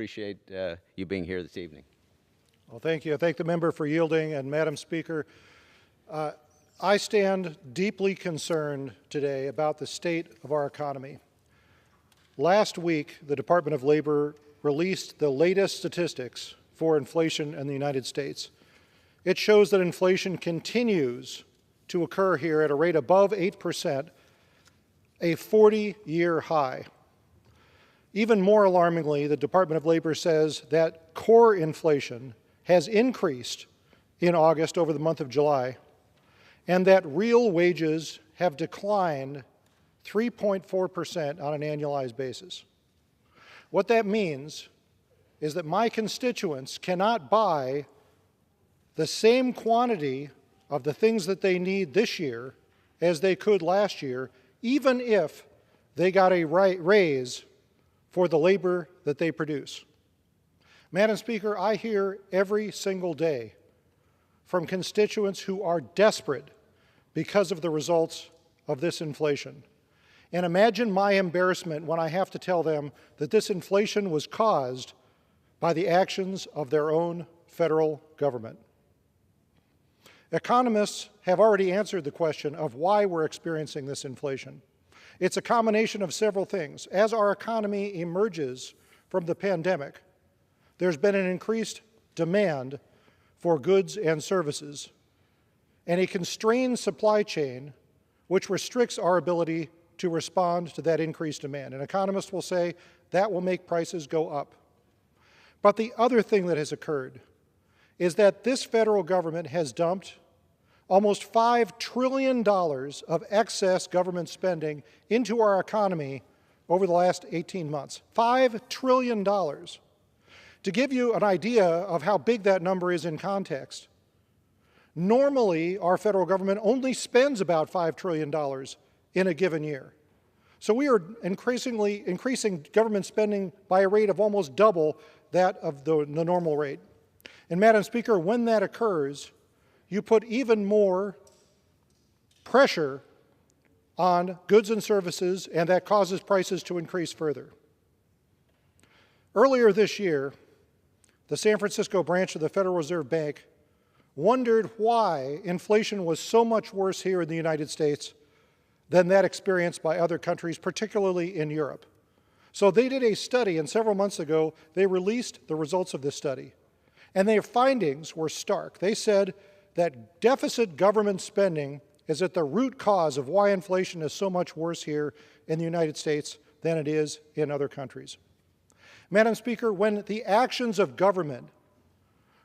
Appreciate you being here this evening. Well, thank you. I thank the member for yielding. And Madam Speaker, I stand deeply concerned today about the state of our economy. Last week, the Department of Labor released the latest statistics for inflation in the United States. It shows that inflation continues to occur here at a rate above 8%, a 40-year high. Even more alarmingly, the Department of Labor says that core inflation has increased in August over the month of July, and that real wages have declined 3.4% on an annualized basis. What that means is that my constituents cannot buy the same quantity of the things that they need this year as they could last year, even if they got a raise for the labor that they produce. Madam Speaker, I hear every single day from constituents who are desperate because of the results of this inflation. And imagine my embarrassment when I have to tell them that this inflation was caused by the actions of their own federal government. Economists have already answered the question of why we're experiencing this inflation. It's a combination of several things. As our economy emerges from the pandemic, there's been an increased demand for goods and services and a constrained supply chain which restricts our ability to respond to that increased demand. And economists will say that will make prices go up. But the other thing that has occurred is that this federal government has dumped almost $5 trillion of excess government spending into our economy over the last 18 months. $5 trillion. To give you an idea of how big that number is in context, normally our federal government only spends about $5 trillion in a given year. So we are increasing government spending by a rate of almost double that of the normal rate. And Madam Speaker, when that occurs, you put even more pressure on goods and services, and that causes prices to increase further. Earlier this year, the San Francisco branch of the Federal Reserve Bank wondered why inflation was so much worse here in the United States than that experienced by other countries, particularly in Europe. So they did a study, and several months ago, they released the results of this study. And their findings were stark. They said that deficit government spending is at the root cause of why inflation is so much worse here in the United States than it is in other countries. Madam Speaker, when the actions of government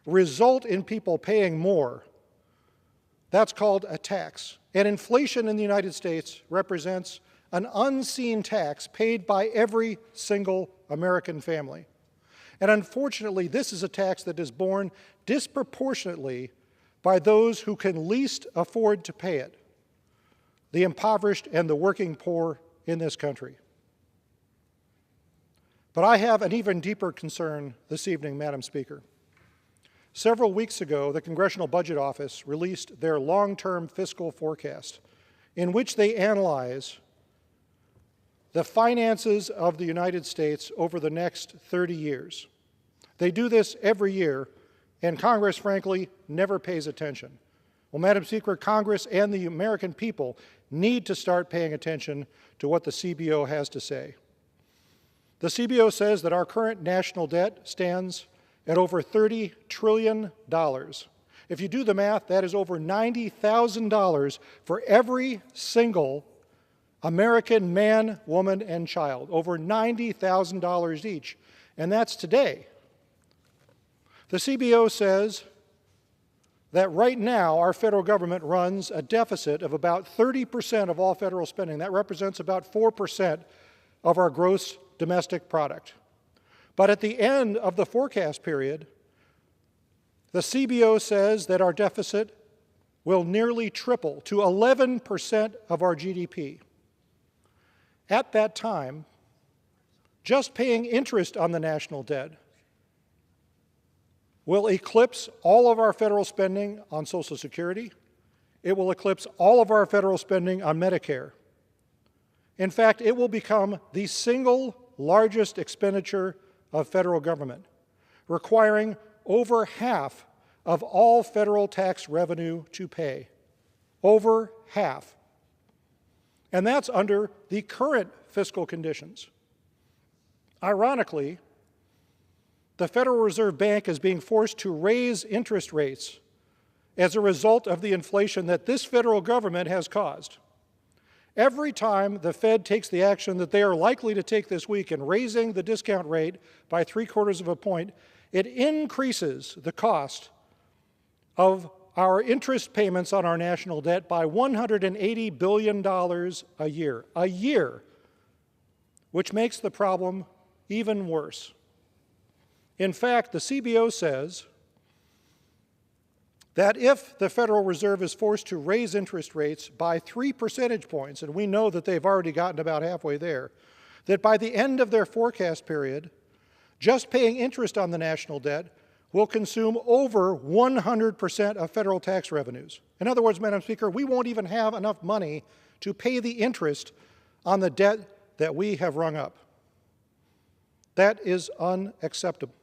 result in people paying more, that's called a tax. And inflation in the United States represents an unseen tax paid by every single American family. And unfortunately, this is a tax that is borne disproportionately by those who can least afford to pay it, the impoverished and the working poor in this country. But I have an even deeper concern this evening, Madam Speaker. Several weeks ago, the Congressional Budget Office released their long-term fiscal forecast, in which they analyze the finances of the United States over the next 30 years. They do this every year, and Congress, frankly, never pays attention. Well, Madam Speaker, Congress and the American people need to start paying attention to what the CBO has to say. The CBO says that our current national debt stands at over $30 trillion. If you do the math, that is over $90,000 for every single American man, woman, and child. Over $90,000 each. And that's today. The CBO says that right now our federal government runs a deficit of about 30% of all federal spending. That represents about 4% of our gross domestic product. But at the end of the forecast period, the CBO says that our deficit will nearly triple to 11% of our GDP. At that time, just paying interest on the national debt will eclipse all of our federal spending on Social Security. It will eclipse all of our federal spending on Medicare. In fact, it will become the single largest expenditure of federal government, requiring over half of all federal tax revenue to pay. Over half. And that's under the current fiscal conditions. Ironically, the Federal Reserve Bank is being forced to raise interest rates as a result of the inflation that this federal government has caused. Every time the Fed takes the action that they are likely to take this week in raising the discount rate by 3/4 of a point, it increases the cost of our interest payments on our national debt by $180 billion a year, which makes the problem even worse. In fact, the CBO says that if the Federal Reserve is forced to raise interest rates by 3 percentage points, and we know that they've already gotten about halfway there, that by the end of their forecast period, just paying interest on the national debt will consume over 100% of federal tax revenues. In other words, Madam Speaker, we won't even have enough money to pay the interest on the debt that we have rung up. That is unacceptable.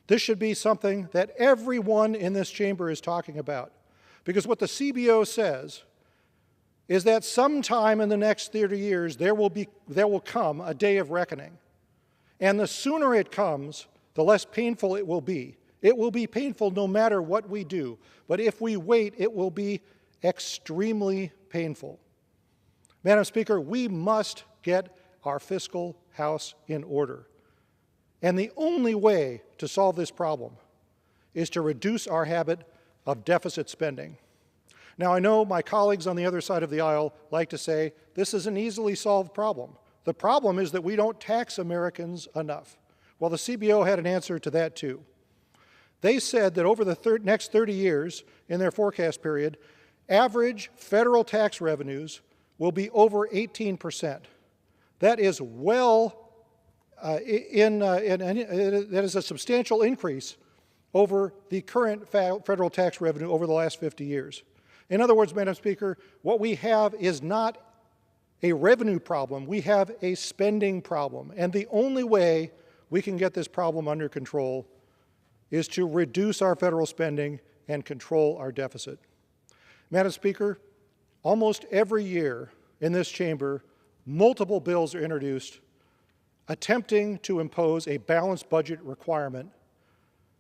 This should be something that everyone in this chamber is talking about, because what the CBO says is that sometime in the next 30 years there will come a day of reckoning. And the sooner it comes, the less painful it will be. It will be painful no matter what we do, but if we wait, it will be extremely painful. Madam Speaker, we must get our fiscal house in order. And the only way to solve this problem is to reduce our habit of deficit spending. Now, I know my colleagues on the other side of the aisle like to say this is an easily solved problem. The problem is that we don't tax Americans enough. Well, the CBO had an answer to that, too. They said that over the next 30 years in their forecast period, average federal tax revenues will be over 18%. That is that is a substantial increase over the current federal tax revenue over the last 50 years. In other words, Madam Speaker, what we have is not a revenue problem, we have a spending problem. And the only way we can get this problem under control is to reduce our federal spending and control our deficit. Madam Speaker, almost every year in this chamber, multiple bills are introduced attempting to impose a balanced budget requirement,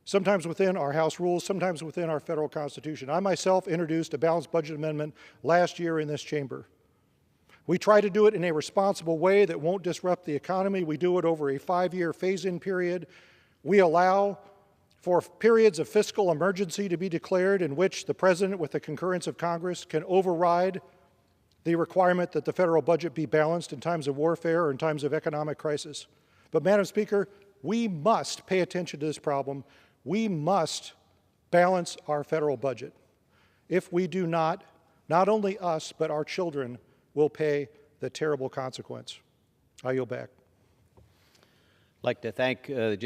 sometimes within our House rules, sometimes within our federal Constitution. I myself introduced a balanced budget amendment last year in this chamber. We try to do it in a responsible way that won't disrupt the economy. We do it over a 5-year phase-in period. We allow for periods of fiscal emergency to be declared in which the President, with the concurrence of Congress, can override the requirement that the federal budget be balanced in times of warfare or in times of economic crisis. But, Madam Speaker, we must pay attention to this problem. We must balance our federal budget. If we do not, not only us, but our children will pay the terrible consequence. I yield back. I'd like to thank the gentleman